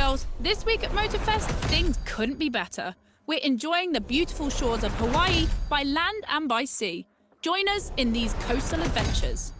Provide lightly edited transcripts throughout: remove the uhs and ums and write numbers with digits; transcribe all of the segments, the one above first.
girls, this week at Motorfest, things couldn't be better. We're enjoying the beautiful shores of Hawaii by land and by sea. Join us in these coastal adventures.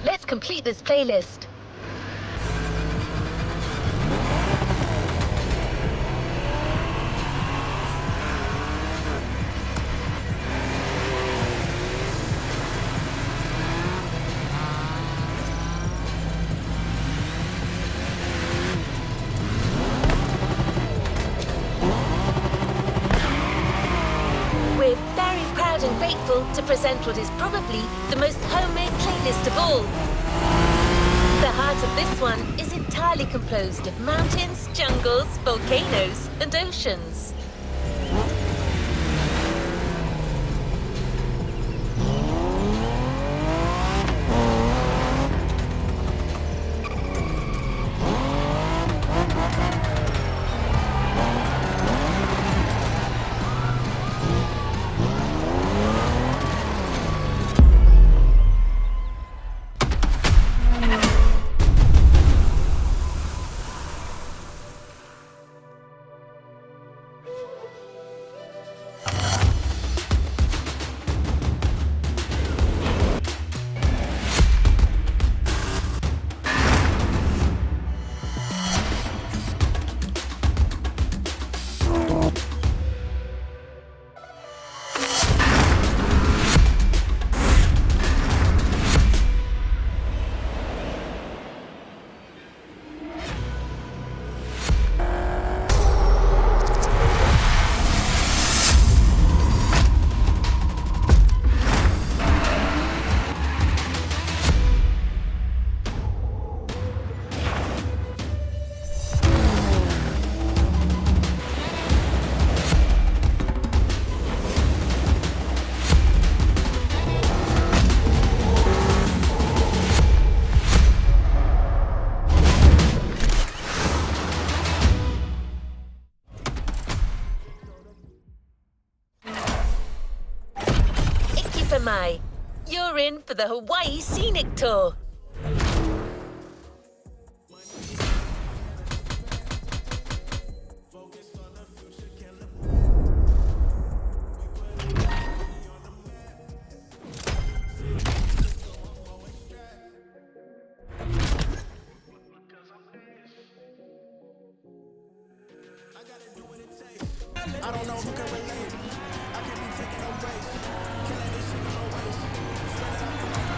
Let's complete this playlist. We're very proud and grateful to present what is probably the most homemade playlist of all. The heart of this one is entirely composed of mountains, jungles, volcanoes, and oceans. You're in for the Hawaii Scenic Tour. I don't know who can relate. I can be taking a race.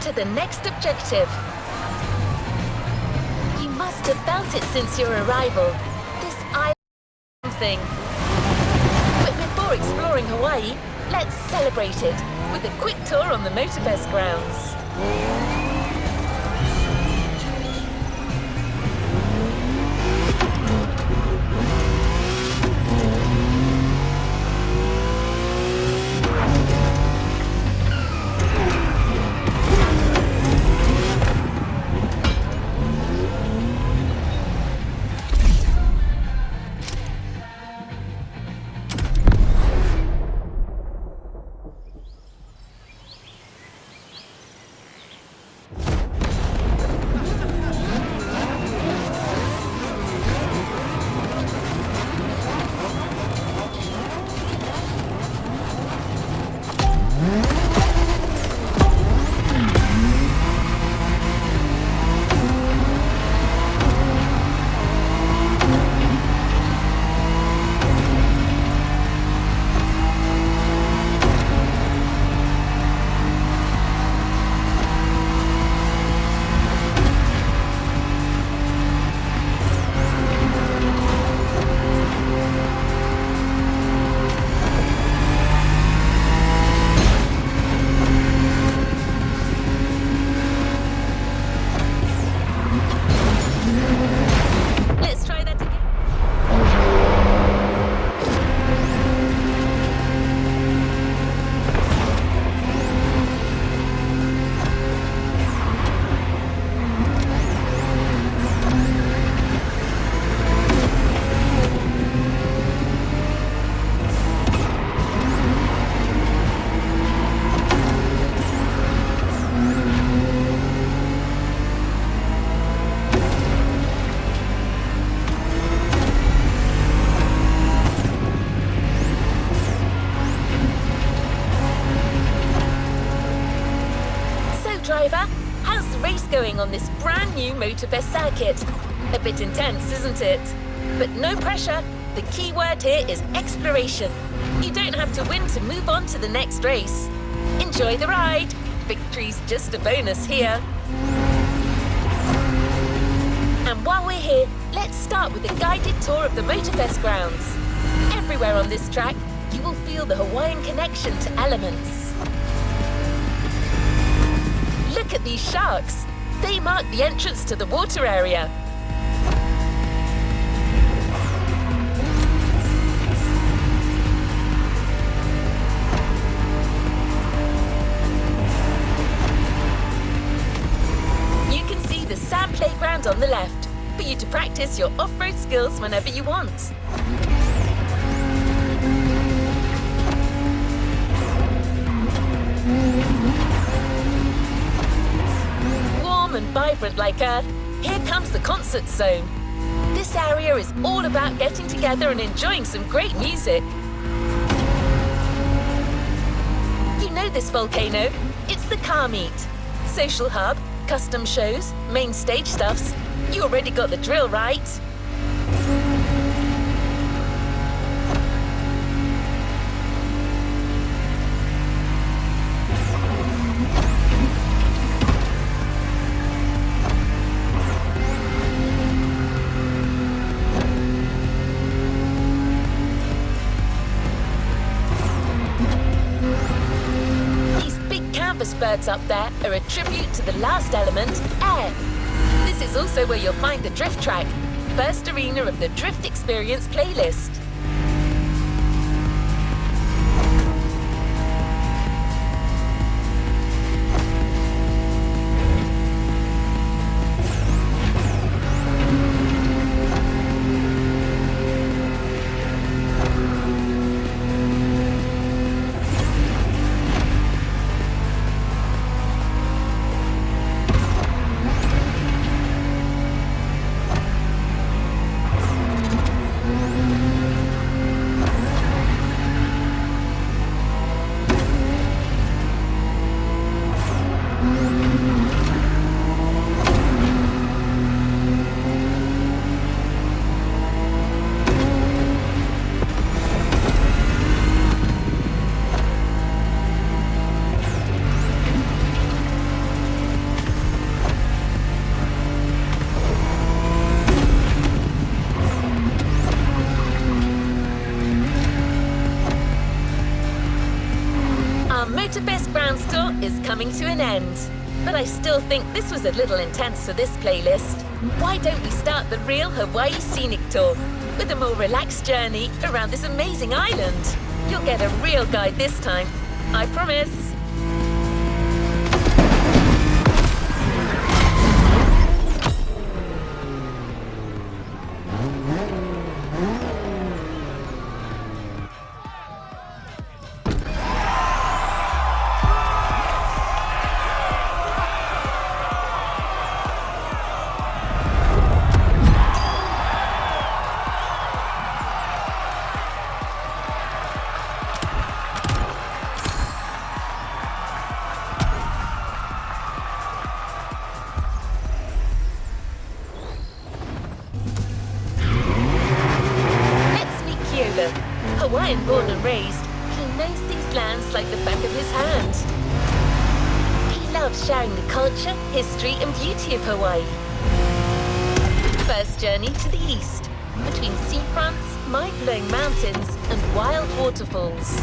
To the next objective. You must have felt it since your arrival. This island thing. But before exploring Hawaii, let's celebrate it with a quick tour on the Motorfest grounds. going on this brand new Motorfest circuit. A bit intense, isn't it? But no pressure. The key word here is exploration. You don't have to win to move on to the next race. Enjoy the ride. Victory's just a bonus here. And while we're here, let's start with a guided tour of the Motorfest grounds. Everywhere on this track, you will feel the Hawaiian connection to elements. Look at these sharks. They mark the entrance to the water area. You can see the sand playground on the left for you to practice your off-road skills whenever you want. Warm and vibrant like Earth, here comes the concert zone. This area is all about getting together and enjoying some great music. You know this volcano? It's the car meet. Social hub, custom shows, main stage stuffs. You already got the drill, right? Birds up there are a tribute to the last element, air. This is also where you'll find the drift track, first arena of the Drift Experience playlist. Motorfest Grounds Tour is coming to an end. But I still think this was a little intense for this playlist. Why don't we start the real Hawaii Scenic Tour with a more relaxed journey around this amazing island? You'll get a real guide this time, I promise. Hawaiian born and raised, he knows these lands like the back of his hand. He loves sharing the culture, history and beauty of Hawaii. First journey to the east, between seafronts, mind-blowing mountains and wild waterfalls.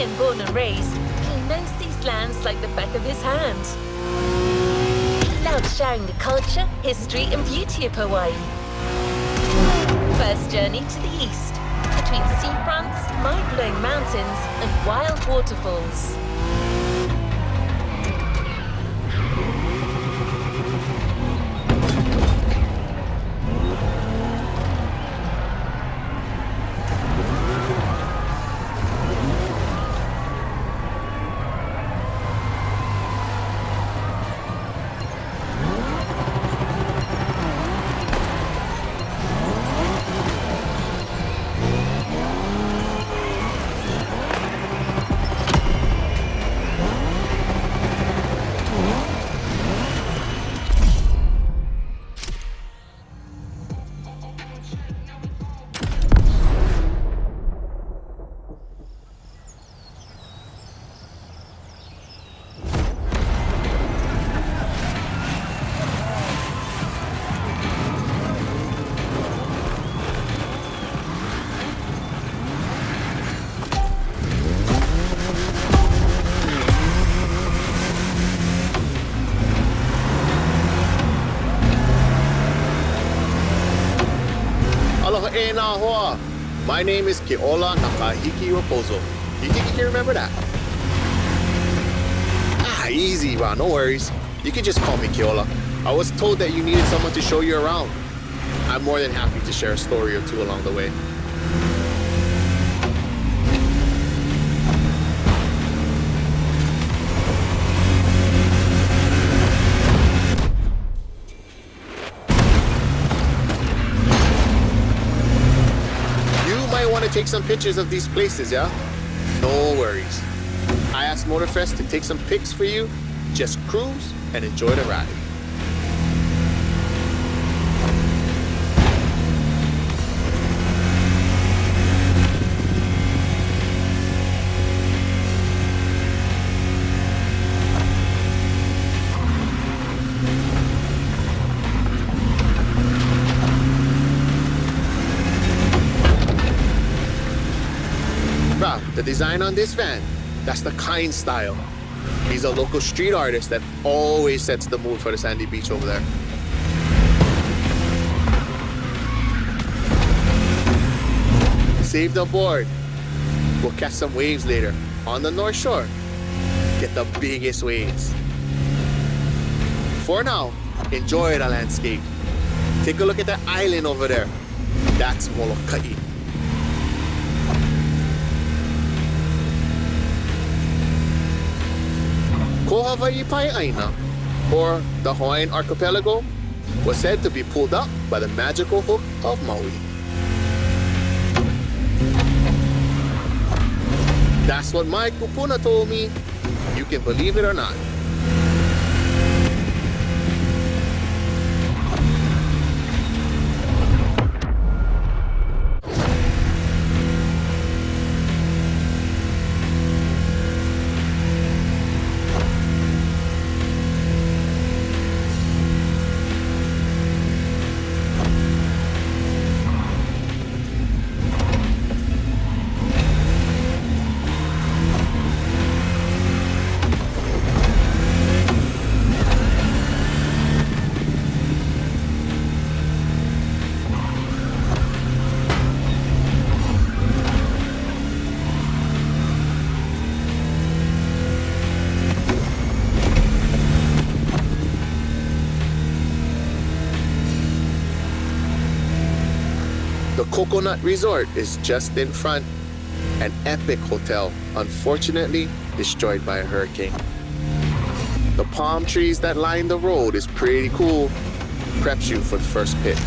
Hawaiian born and raised, he knows these lands like the back of his hand. He loves sharing the culture, history and beauty of Hawaii. First journey to the east, between seafronts, mind-blowing mountains and wild waterfalls. My name is Keola Nakahiki Raposo. You think you can remember that? Easy, Ron, no worries. You can just call me Keola. I was told that you needed someone to show you around. I'm more than happy to share a story or two along the way. Take some pictures of these places, yeah? No worries. I asked Motorfest to take some pics for you. Just cruise and enjoy the ride. The design on this van, that's the Kind style. He's a local street artist that always sets the mood for the sandy beach over there. Saved aboard. We'll catch some waves later on the North Shore. Get the biggest waves. For now, enjoy the landscape. Take a look at that island over there. That's Molokai. Ko Hawaii Pai Aina, or the Hawaiian archipelago, was said to be pulled up by the magical hook of Maui. That's what my kupuna told me. You can believe it or not. The Coconut Resort is just in front. An epic hotel, unfortunately destroyed by a hurricane. The palm trees that line the road is pretty cool. Preps you for the first pit.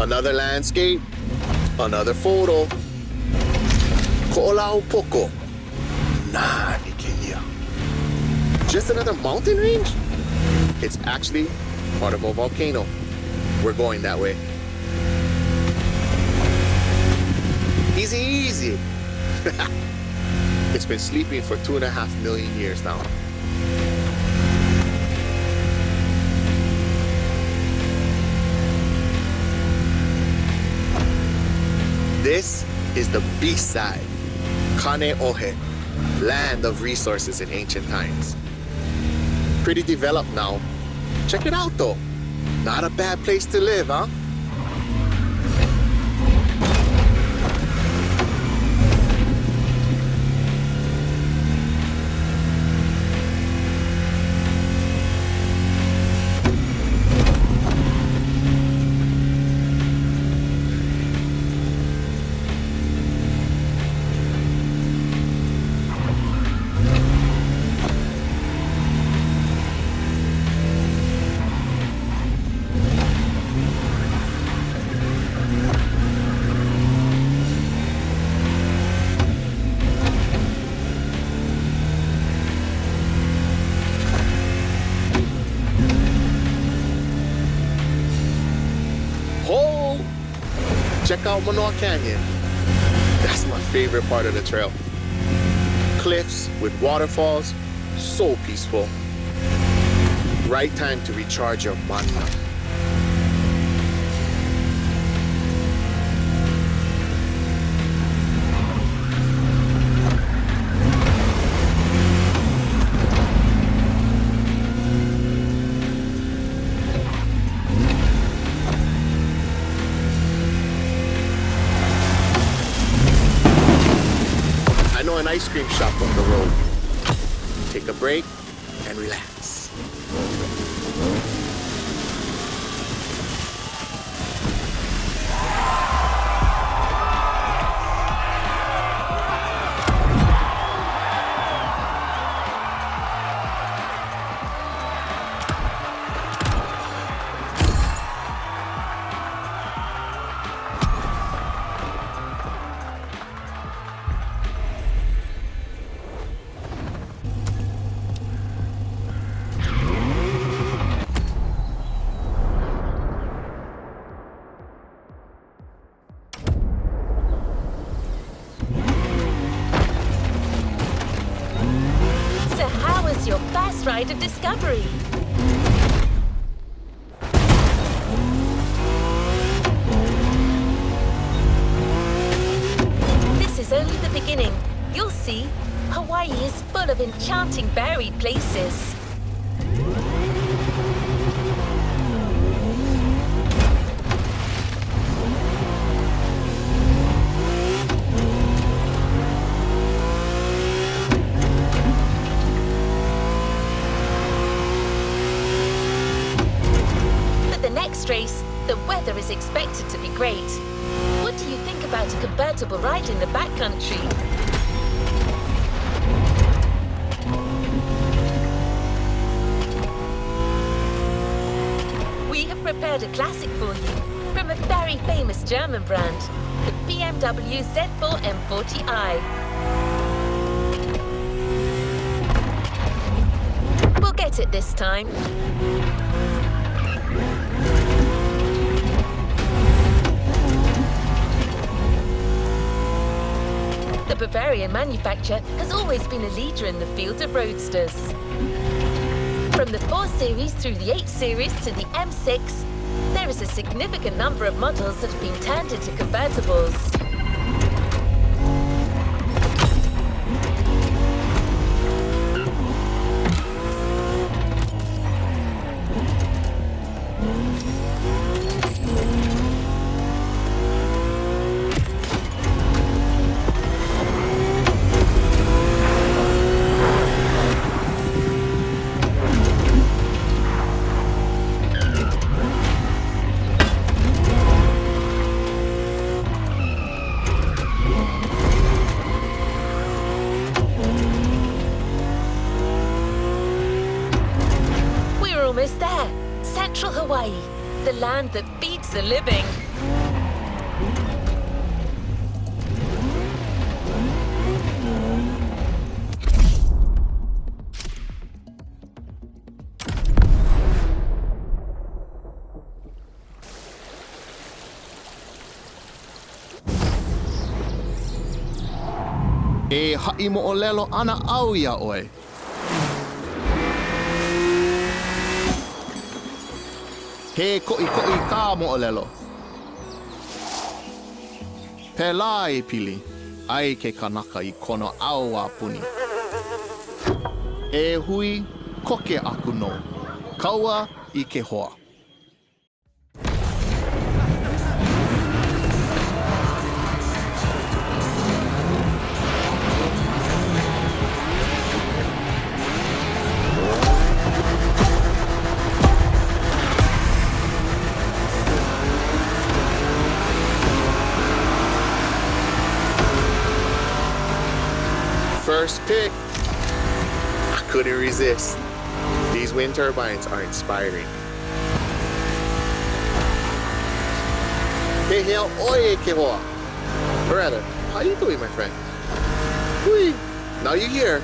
Another landscape, another photo. Ko'olau poko. Nah, Nikia. Just another mountain range? It's actually part of a volcano. We're going that way. Easy, easy. It's been sleeping for 2.5 million years now. This is the B-side, Kane Ohe, land of resources in ancient times. Pretty developed now. Check it out though. Not a bad place to live, huh? Check out Manoa Canyon. That's my favorite part of the trail. Cliffs with waterfalls, so peaceful. Right time to recharge your mana. An ice cream shop up the road. Take a break and relax. Your first ride of discovery. This is only the beginning. You'll see, Hawaii is full of enchanting buried places. Race, the weather is expected to be great. What do you think about a convertible ride in the backcountry? We have prepared a classic for you from a very famous German brand, the BMW Z4 M40i. We'll get it this time. The Bavarian manufacturer has always been a leader in the field of roadsters. From the 4 Series through the 8 Series to the M6, there is a significant number of models that have been turned into convertibles. Almost there. Central Hawaii, the land that feeds the living. E ha'i mo'olelo ana au ia oe. He ko'i ka mo'olelo. Pela e pili, ai ke kanaka I kono au a puni. E hui, koke aku no. Kaua I ke hoa. First pick. I couldn't resist. These wind turbines are inspiring. Hey, hell, oye, que hoa. Beretta, how you doing, my friend? Hui. Now you're here.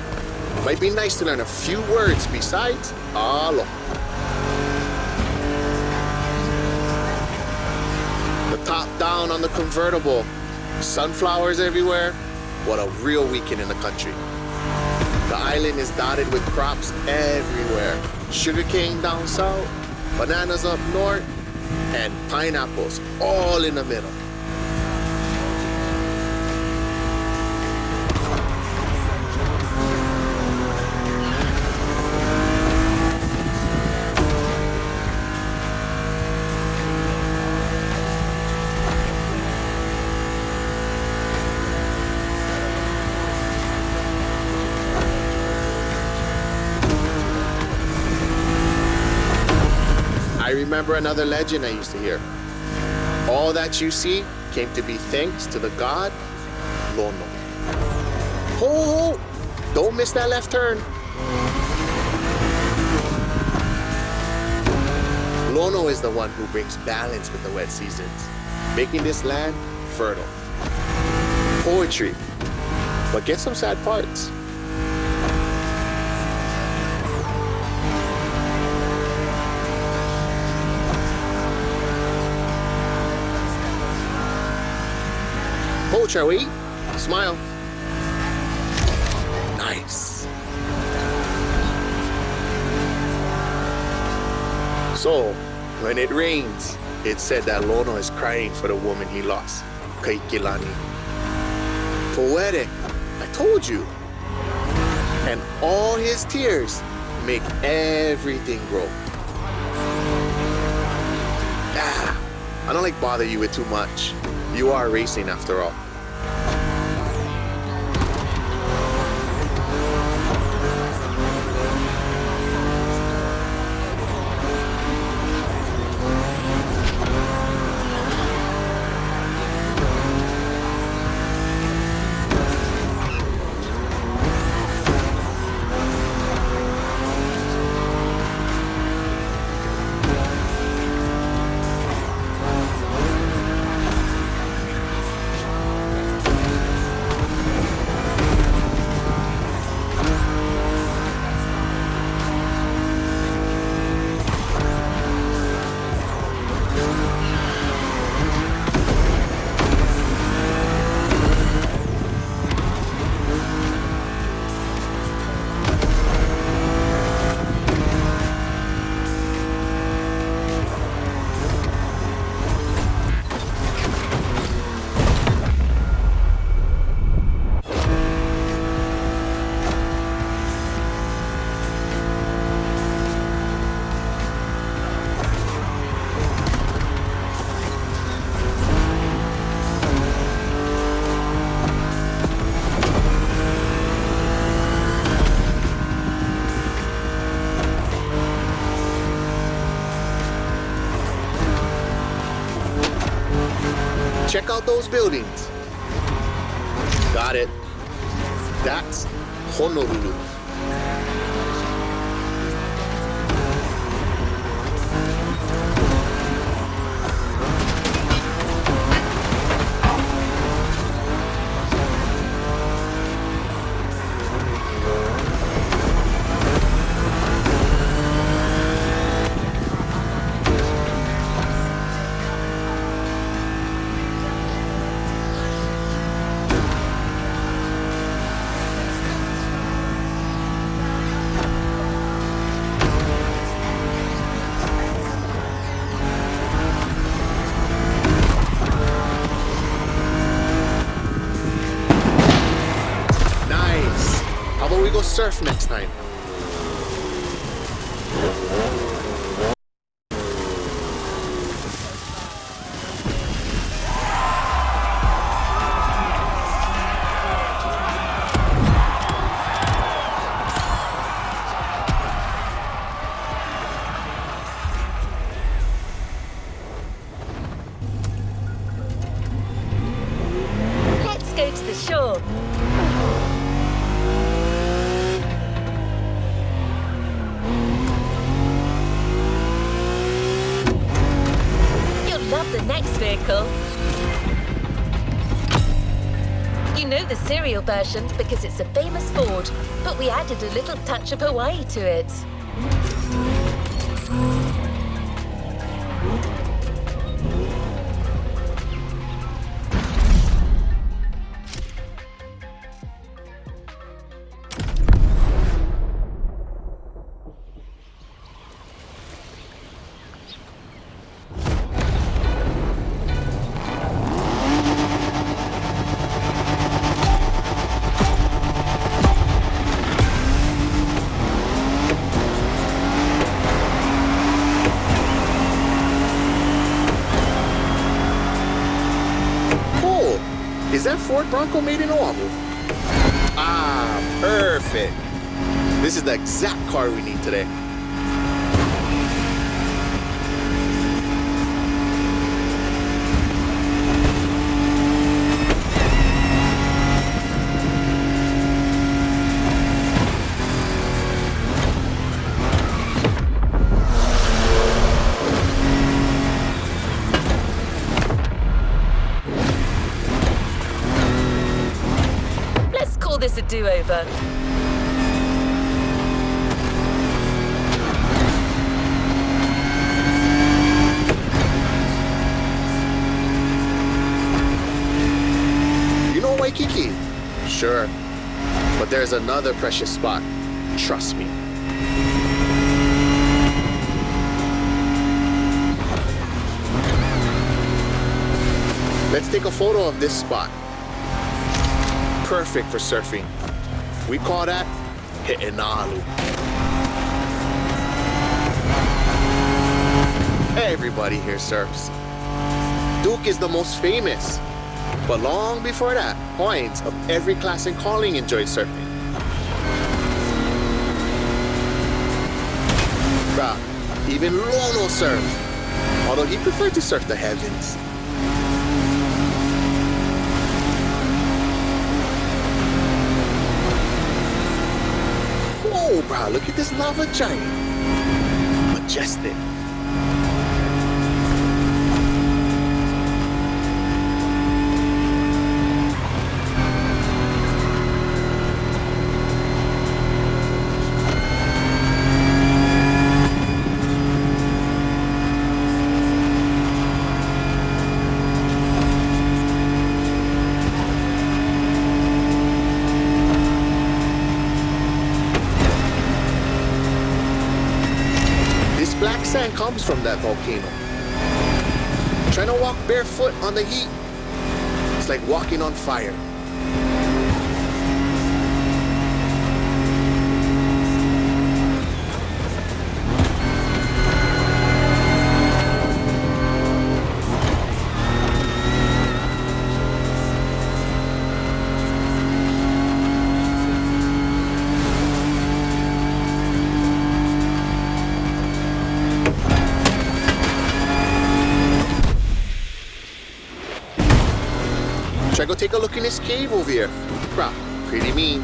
Might be nice to learn a few words besides alo. The top down on the convertible. Sunflowers everywhere. What a real weekend in the country. The island is dotted with crops everywhere. Sugarcane down south, bananas up north, and pineapples all in the middle. I remember another legend I used to hear. All that you see came to be thanks to the god Lono. Ho! Don't miss that left turn. Lono is the one who brings balance with the wet seasons, making this land fertile. Poetry, but get some sad parts. Shall we? Smile. Nice. So, when it rains, it's said that Lono is crying for the woman he lost, Kaikilani. Poetic, I told you. And all his tears make everything grow. I don't like bother you with too much. You are racing after all. Check out those buildings. Got it. That's Honolulu. surf next time. Let's go to the shore. You'll love the next vehicle. You know the serial version because it's a famous Ford, but we added a little touch of Hawaii to it. Is that Ford Bronco made in Oahu? Ah, perfect. This is the exact car we need today. This a do-over. You know Waikiki? Sure. But there's another precious spot. Trust me. Let's take a photo of this spot. Perfect for surfing. We call that He'enalu. Everybody here surfs. Duke is the most famous. But long before that, Hawaiians of every class and calling enjoyed surfing. Bruh, even Lono surfed, although he preferred to surf the heavens. Oh, bro, look at this lava giant. Majestic. Black sand comes from that volcano. Trying to walk barefoot on the heat, it's like walking on fire. Should I go take a look in this cave over here? Bruh, pretty mean.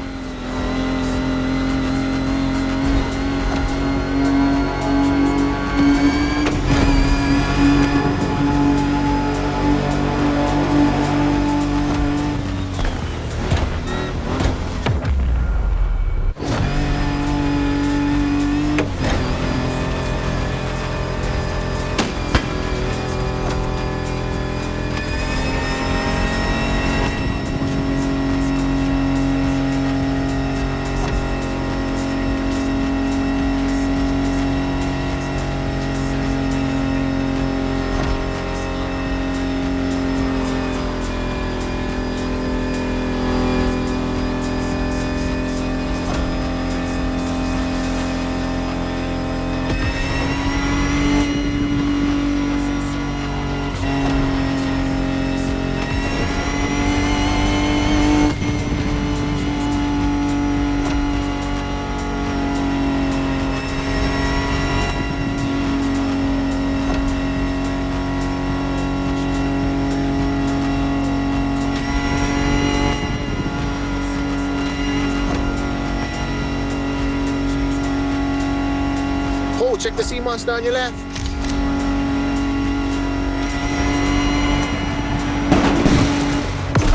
Oh, check the sea monster on your left.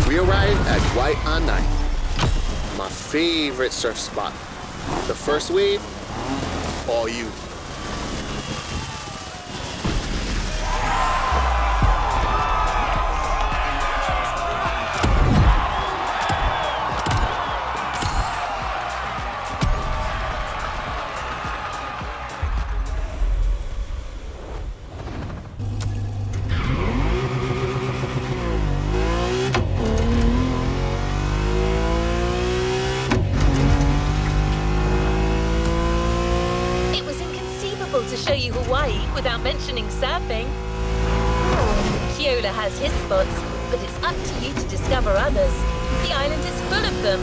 We arrived at White on Night, my favorite surf spot. The first wave, all you. To show you Hawaii without mentioning surfing. Keola has his spots, but it's up to you to discover others. The island is full of them.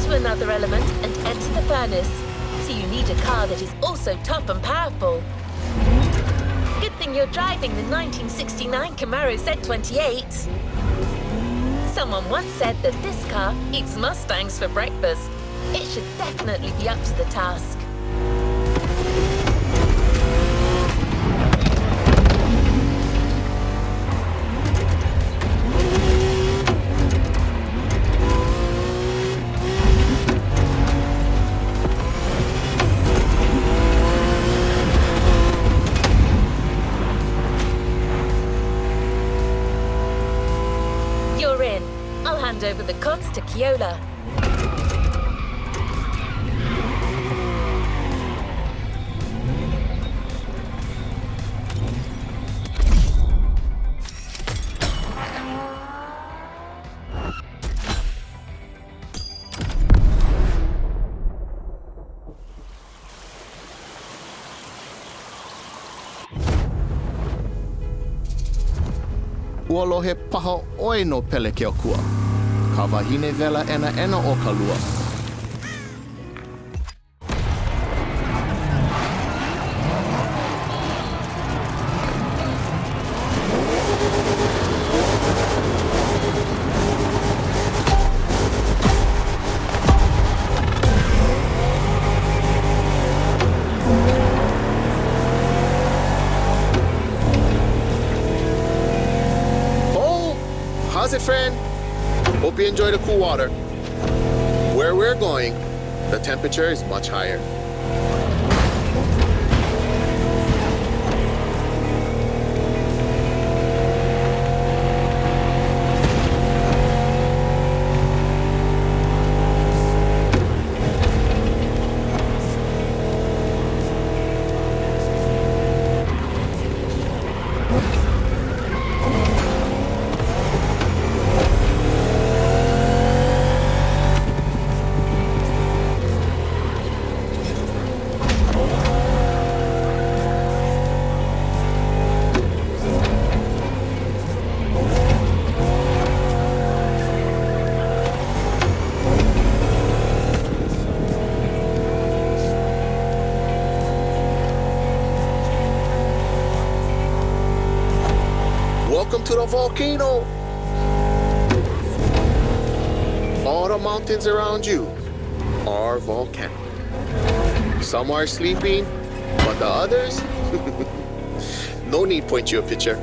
Another element and enter the furnace. So you need a car that is also tough and powerful. Good thing you're driving the 1969 Camaro Z28. Someone once said that this car eats Mustangs for breakfast. It should definitely be up to the task. Over the cons to Keola. Uolo he paha oi no pele ke okua. Ka wahine vela ena o ka lua. Oh, how's it, friend? Hope you enjoy the cool water. Where we're going, the temperature is much higher. Welcome to the volcano. All the mountains around you are volcanic. Some are sleeping, but the others, no need point you a picture.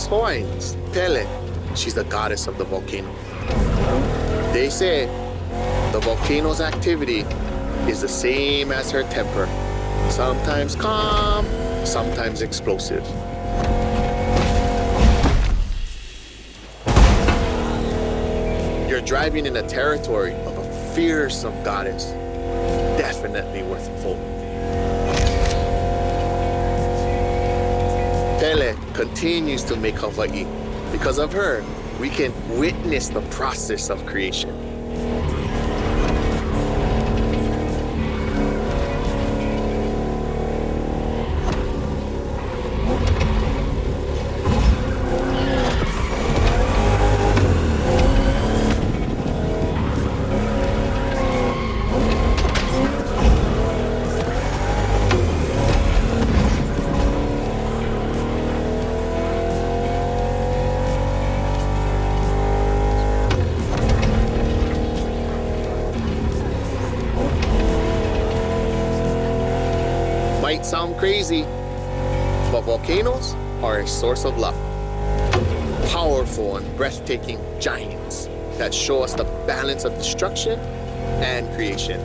Hawaiians, Pele, she's the goddess of the volcano. They say the volcano's activity is the same as her temper, sometimes calm, sometimes explosive. You're driving in a territory of a fearsome goddess, definitely worth a vote. Pele continues to make Hawaii. Because of her, we can witness the process of creation. Might sound crazy, but volcanoes are a source of luck. Powerful and breathtaking giants that show us the balance of destruction and creation.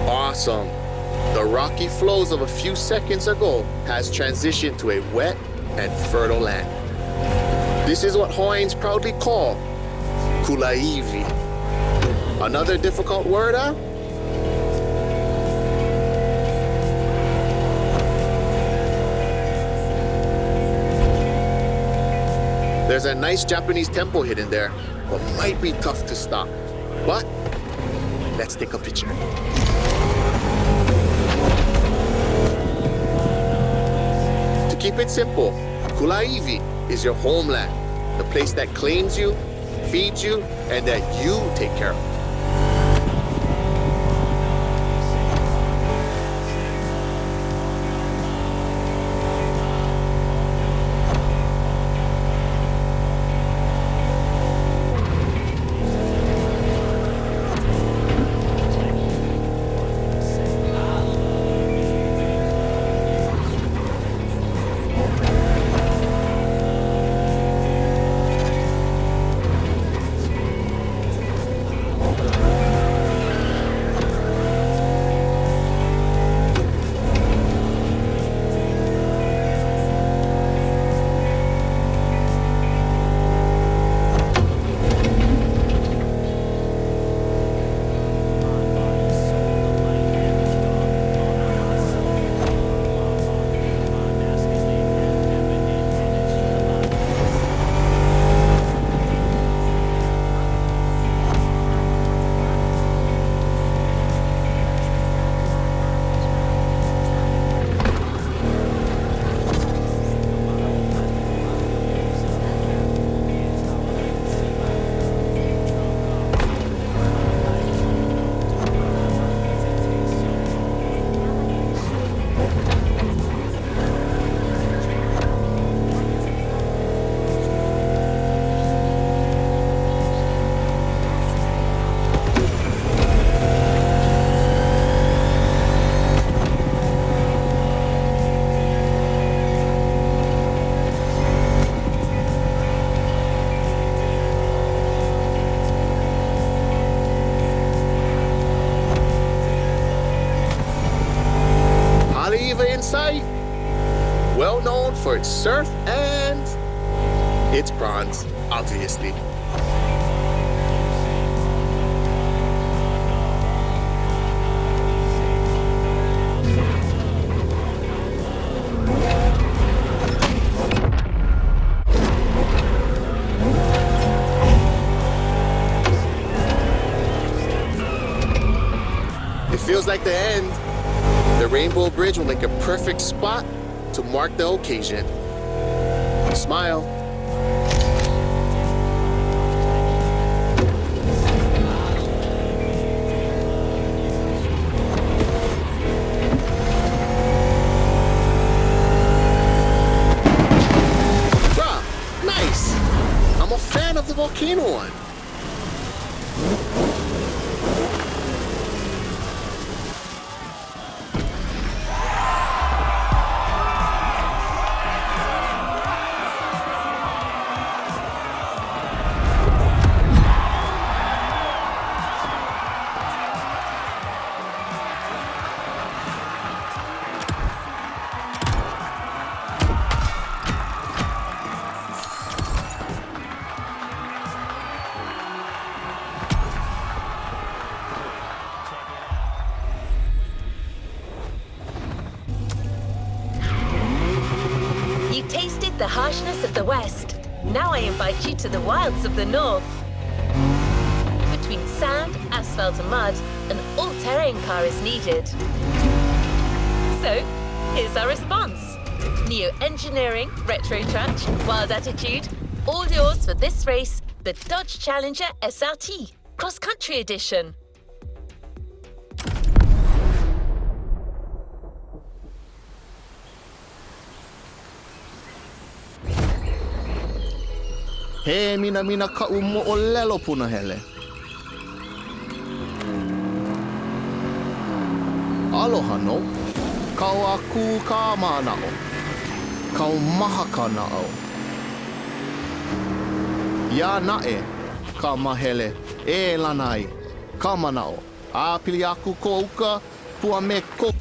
Awesome. The rocky flows of a few seconds ago has transitioned to a wet and fertile land. This is what Hawaiians proudly call Kulaivi. Another difficult word, huh? There's a nice Japanese temple hidden there, but might be tough to stop. But let's take a picture. To keep it simple, Kulaivi is your homeland, the place that claims you, feeds you, and that you take care of. Sight, well known for its surf and its bronze, obviously. It feels like the end. The Rainbow Bridge will make a perfect spot to mark the occasion. Smile. Bruh, nice. I'm a fan of the volcano one. You tasted the harshness of the West. Now I invite you to the wilds of the North. Between sand, asphalt and mud, an all-terrain car is needed. So, here's our response. Neo-engineering, retro touch, wild attitude, all yours for this race, the Dodge Challenger SRT, cross-country edition. He mina ka umo o lelo puna hele. Aloha no. Kau aku ka manao. Kau maha ka nao. Ya nae ka mahele e lanai ka manao. A pili aku ko uka pua me ko.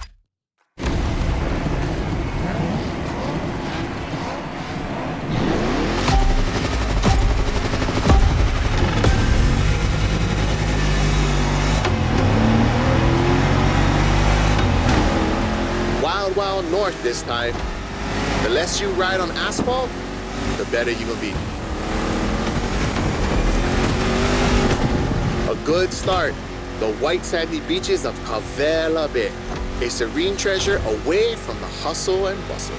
Wild north this time. The less you ride on asphalt, the better you will be. A good start. The white sandy beaches of Kavela Bay, a serene treasure away from the hustle and bustle.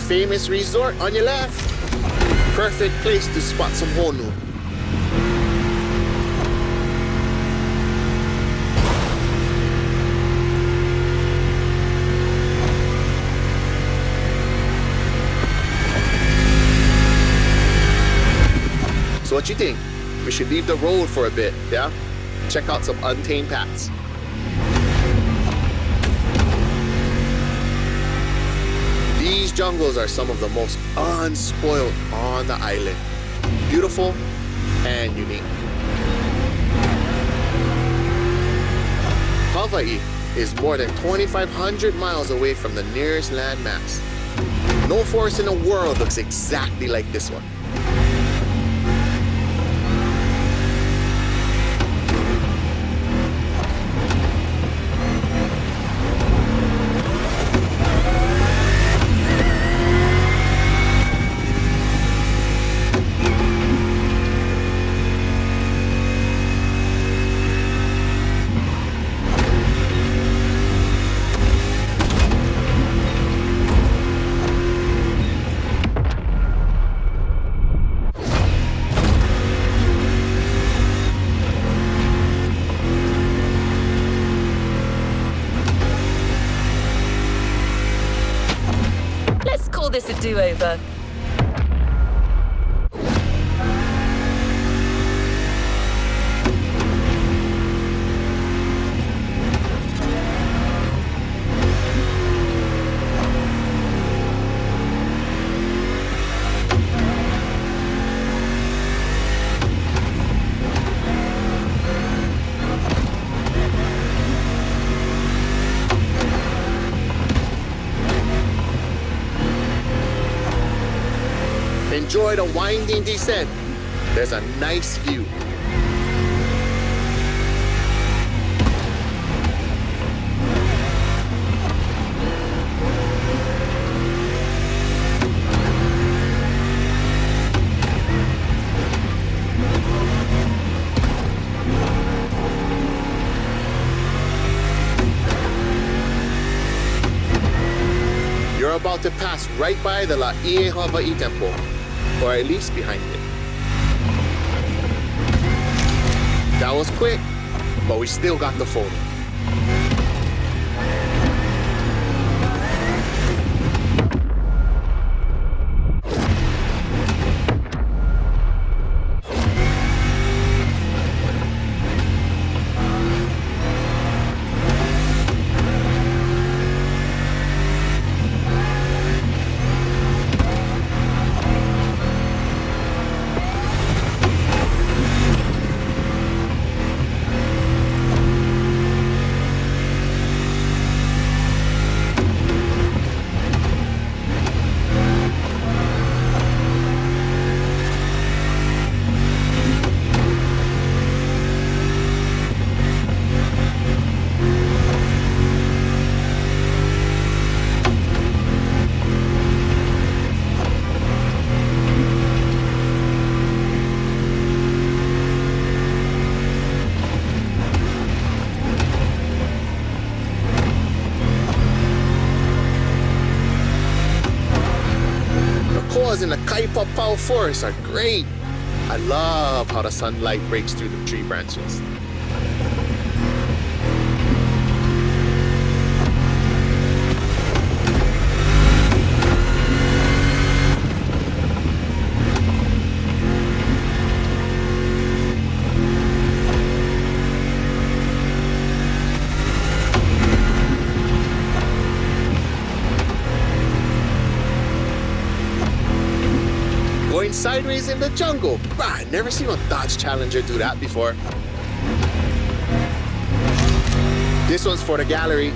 Famous resort on your left. Perfect place to spot some honu. So what you think? We should leave the road for a bit, yeah? Check out some untamed paths. These jungles are some of the most unspoiled on the island. Beautiful and unique. Hawaii is more than 2,500 miles away from the nearest land mass. No forest in the world looks exactly like this one. This a do-over. enjoy the winding descent, there's a nice view. You're about to pass right by the La Hawaii Temple, or at least behind it. That was quick, but we still got the photo. In the Kaipapau forest are great. I love how the sunlight breaks through the tree branches. Going sideways in the jungle. I never seen a Dodge Challenger do that before. This one's for the gallery.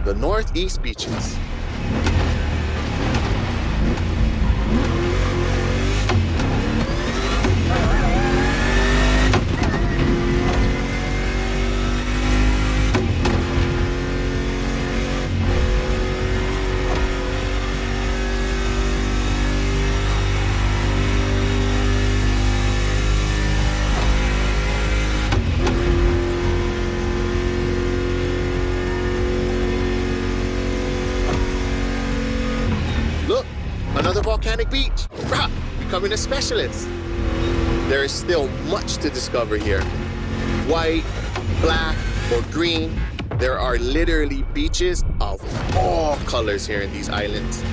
The northeast beaches. Another volcanic beach. Rah! Becoming a specialist. There is still much to discover here. White, black, or green. There are literally beaches of all colors here in these islands.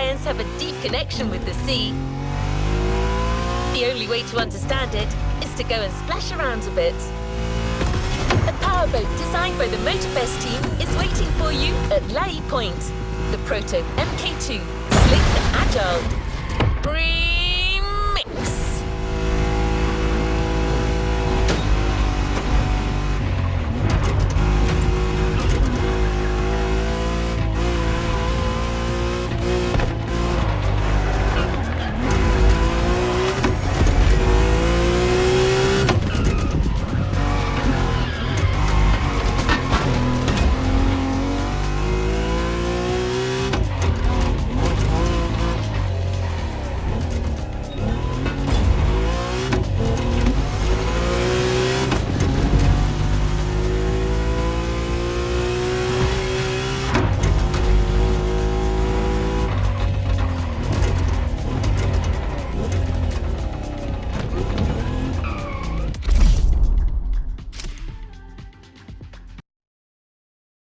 Hawaiians have a deep connection with the sea. The only way to understand it is to go and splash around a bit. A powerboat designed by the Motorfest team is waiting for you at Lai Point. The Proto MK2, slick and agile,